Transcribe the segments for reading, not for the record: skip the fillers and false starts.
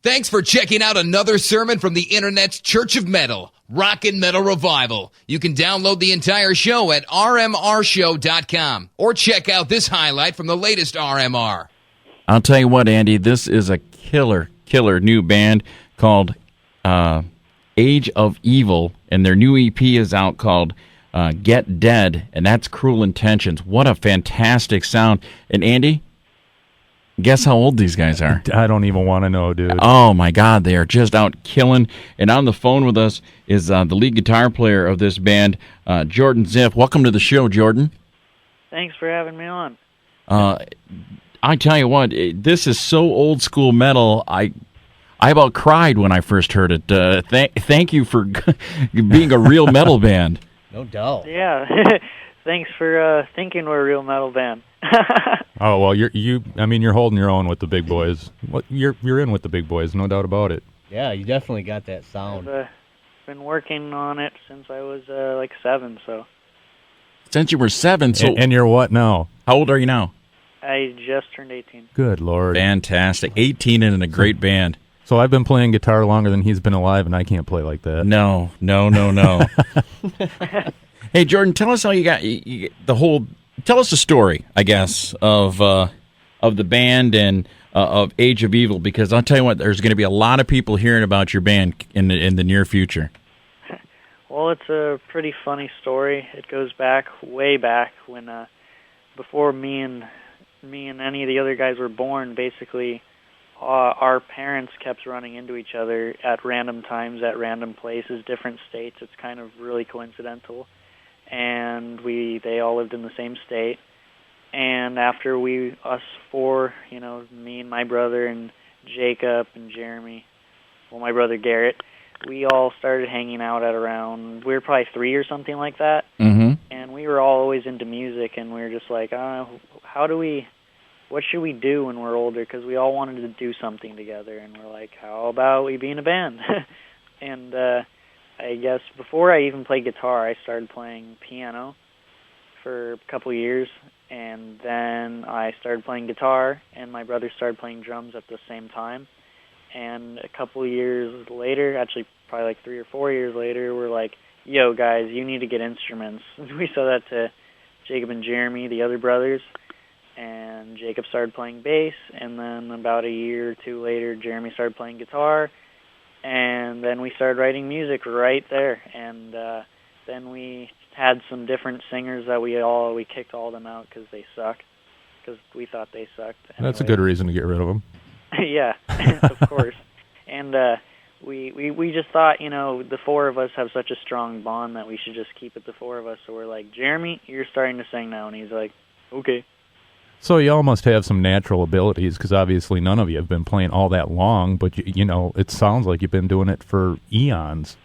Thanks for checking out another sermon from the Internet's Church of Metal, Rock and Metal Revival. You can download the entire show at rmrshow.com or check out this highlight from the latest RMR. I'll tell you what, Andy, this is a killer new band called Age of Evil, and their new EP is out called Get Dead, and that's Cruel Intentions. What a fantastic sound. And Andy, guess how old these guys are? I don't even want to know, dude. Oh, my God. They are just out killing. And on the phone with us is the lead guitar player of this band, Jordan Ziff. Welcome to the show, Jordan. Thanks for having me on. I tell you what, this is so old school metal. I about cried when I first heard it. Thank you for being a real metal band. No doubt. Yeah. Thanks for thinking we're a real metal band. Oh well, you're holding your own with the big boys. You're in with the big boys, no doubt about it. Yeah, you definitely got that sound. I've been working on it since I was like 7. So. Since you were 7, so and you're what now? How old are you now? I just turned 18. Good Lord. Fantastic. 18 and in a great band. So I've been playing guitar longer than he's been alive, and I can't play like that. No. Hey, Jordan, tell us how you got the whole. Tell us the story, I guess, of the band and of Age of Evil, because I'll tell you what, there's going to be a lot of people hearing about your band in the near future. Well, it's a pretty funny story. It goes way back when before me and any of the other guys were born. Basically, our parents kept running into each other at random times, at random places, different states. It's kind of really coincidental. And they all lived in the same state. And after us four, me and my brother and Jacob and Jeremy, my brother Garrett, we all started hanging out at around, we were probably 3 or something like that. Mm-hmm. And we were all always into music, and we were just like, what should we do when we're older? Because we all wanted to do something together, and we're like, how about we be in a band? And I guess before I even played guitar, I started playing piano for a couple of years, and then I started playing guitar, and my brother started playing drums at the same time. And a couple of years later, actually probably like 3 or 4 years later, we're like, yo, guys, you need to get instruments. We said that to Jacob and Jeremy, the other brothers, and Jacob started playing bass, and then about a year or 2 later, Jeremy started playing guitar, and then we started writing music right there, and then we had some different singers that we kicked all of them out because they suck, because we thought they sucked. That's a good reason to get rid of them. Yeah, of course. And we just thought, the four of us have such a strong bond that we should just keep it the four of us. So we're like, Jeremy, you're starting to sing now, and he's like, okay. So you all must have some natural abilities, because obviously none of you have been playing all that long, but, it sounds like you've been doing it for eons.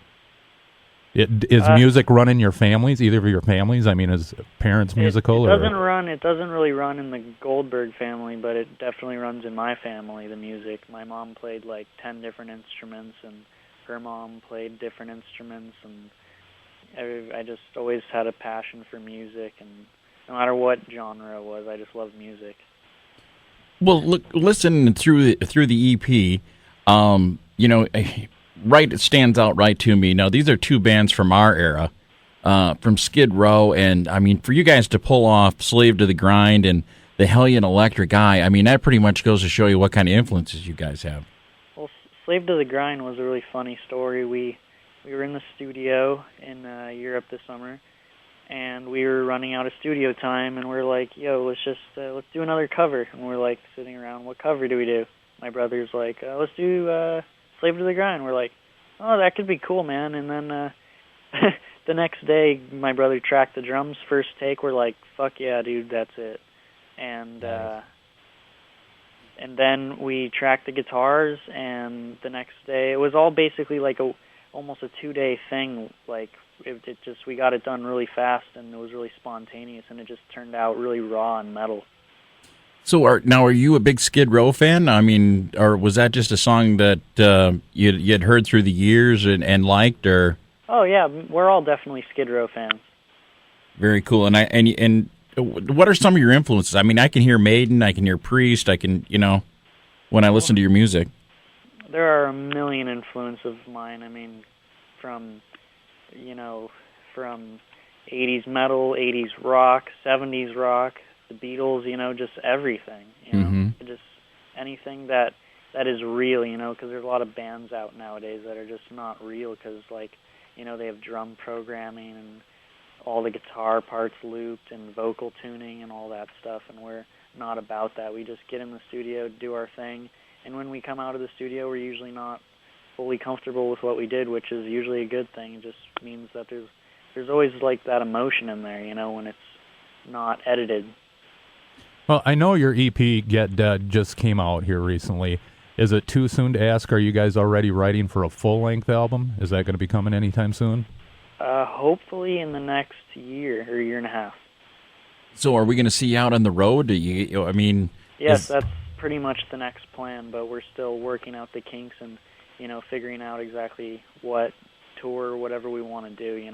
Is music run in your families, either of your families? I mean, is parents musical? It doesn't really run in the Goldberg family, but it definitely runs in my family, the music. My mom played like 10 different instruments, and her mom played different instruments, and I just always had a passion for music, and no matter what genre it was, I just loved music. Well, look, listen through the EP, it stands out right to me. Now, these are two bands from our era, from Skid Row, and I mean, for you guys to pull off "Slave to the Grind" and "The Hellion Electric Eye," I mean, that pretty much goes to show you what kind of influences you guys have. Well, "Slave to the Grind" was a really funny story. We were in the studio in Europe this summer, and we were running out of studio time, and we're like, yo, let's do another cover. And we're like sitting around, what cover do we do? My brother's like, let's do Slave to the Grind. We're like, oh, that could be cool, man. And then the next day, my brother tracked the drums first take. We're like, fuck yeah, dude, that's it. And Nice. And then we tracked the guitars, and the next day, it was all basically like almost a 2-day thing. Like, we got it done really fast, and it was really spontaneous, and it just turned out really raw and metal. So, are you a big Skid Row fan? I mean, or was that just a song that you'd heard through the years and liked, or? Oh yeah, we're all definitely Skid Row fans. Very cool. And what are some of your influences? I mean, I can hear Maiden, I can hear Priest, I can, when I listen to your music. there are a million influences of mine. I mean, from 80s metal, 80s rock, 70s rock, the Beatles, just everything. Just anything that is real, because there's a lot of bands out nowadays that are just not real because, they have drum programming and all the guitar parts looped and vocal tuning and all that stuff, and we're not about that. We just get in the studio, do our thing, and when we come out of the studio, we're usually not fully comfortable with what we did, which is usually a good thing. It just means that there's always that emotion in there, when it's not edited. Well, I know your EP, Get Dead, just came out here recently. Is it too soon to ask, are you guys already writing for a full-length album? Is that going to be coming anytime soon? Hopefully in the next year or year and a half. So are we going to see you out on the road? Yes, that's pretty much the next plan, but we're still working out the kinks and, figuring out exactly what tour or whatever we want to do,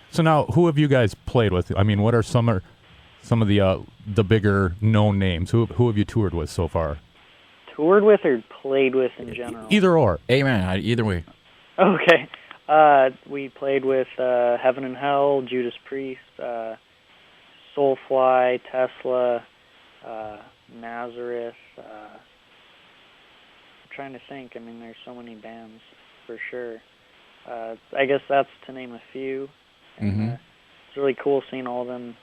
So now, who have you guys played with? I mean, what are some of the bigger known names? Who have you toured with so far? Toured with or played with in general? Either or. Amen. Either way. Okay. We played with Heaven and Hell, Judas Priest, Soulfly, Tesla, Nazareth. I'm trying to think. I mean, there's so many bands for sure. I guess that's to name a few. And, it's really cool seeing all of them,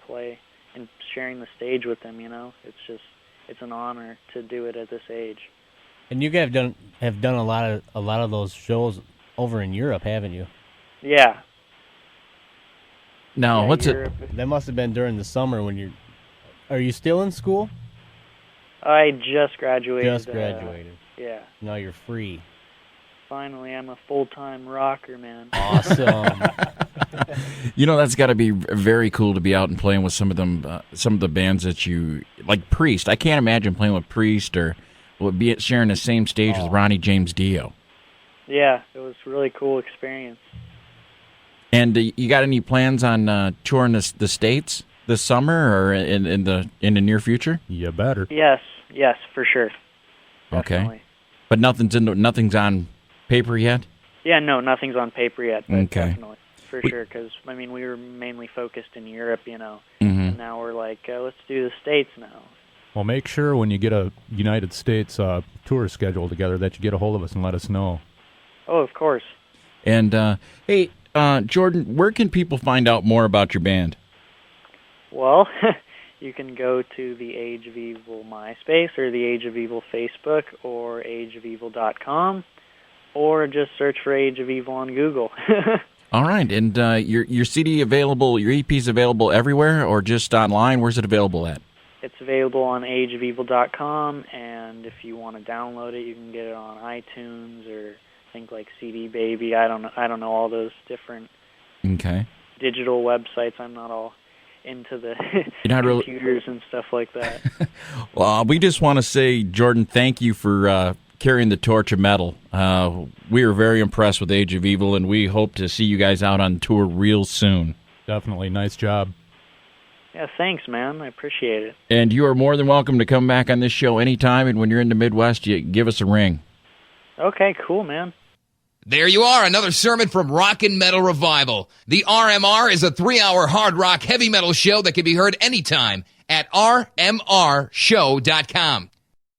play and sharing the stage with them. It's an honor to do it at this age. And you guys have done a lot of those shows over in Europe, haven't you? Yeah. Now, Yeah, what's Europe. That must have been during the summer when Are you still in school? I just graduated. Just graduated. Yeah. Now you're free. Finally, I'm a full-time rocker, man. Awesome. That's got to be very cool to be out and playing with some of them, some of the bands that you like. Priest, I can't imagine playing with Priest or sharing the same stage with Ronnie James Dio. Yeah, it was a really cool experience. And you got any plans on touring the States this summer or in the near future? You better. Yes, for sure. Okay, Definitely. but nothing's on paper yet. Yeah, no, nothing's on paper yet. But Okay. Definitely, for sure. Because we were mainly focused in Europe, and now we're like, let's do the States now. Well, make sure when you get a United States tour schedule together that you get a hold of us and let us know. Oh, of course. And hey, Jordan, where can people find out more about your band? Well, you can go to the Age of Evil MySpace or the Age of Evil Facebook or ageofevil.com, or just search for Age of Evil on Google. All right, and your CD available, your EP's available everywhere, or just online? Where's it available at? It's available on ageofevil.com, and if you want to download it, you can get it on iTunes or I think like CD Baby. I don't know all those different digital websites. I'm not all into the computers and stuff like that. Well, we just want to say, Jordan, thank you for carrying the torch of metal. We are very impressed with Age of Evil, and we hope to see you guys out on tour real soon. Definitely. Nice job. Yeah, thanks, man. I appreciate it. And you are more than welcome to come back on this show anytime, and when you're in the Midwest, you give us a ring. Okay, cool, man. There you are, another sermon from Rockin' Metal Revival. The RMR is a 3-hour hard rock heavy metal show that can be heard anytime at rmrshow.com.